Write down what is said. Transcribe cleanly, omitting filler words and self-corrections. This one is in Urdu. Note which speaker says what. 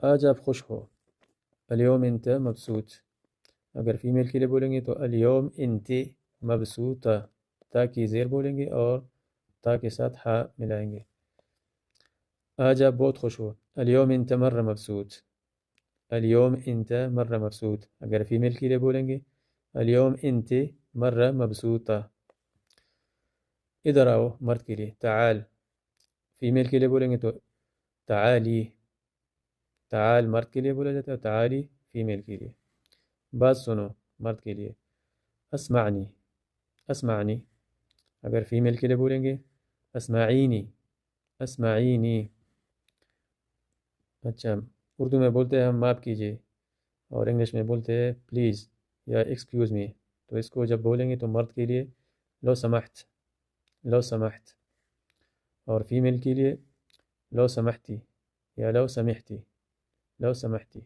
Speaker 1: آج آپ خوش ہو. اليوم انت مبسوط. اگر فیمیل کے لیے بولیں گے تو اليوم انت مبسوطة، تا کی زیر بولیں گے اور تا کے ساتھ ہا ملائیں گے. آج آپ بہت خوش ہو. اليوم انت مرة مبسوط. اليوم انت مرة مبسوط. اگر فیمیل کے لیے بولیں گے اليوم انت مرة مبسوطة. ادھر آؤ مرد کے لیے تعال. فیمیل کے لیے بولیں گے تو تعالی. تعال مرد کے لیے بولا جاتا ہے، تعالی فیمیل کے لیے. بات سنو مرد کے لیے اسمعنی. اسمعنی. اگر فیمیل کے لیے بولیں گے اسمعینی. اسمعینی. اچھا، اردو میں بولتے ہیں ہم معاف کیجیے، اور انگلش میں بولتے ہیں پلیز یا ایکسکیوز می. تو اس کو جب بولیں گے تو مرد کے لیے لو سمحت. لو سمحت. اور فیمیل کے لیے لو سمحتی یا لو سمحتی. لو سمحتی.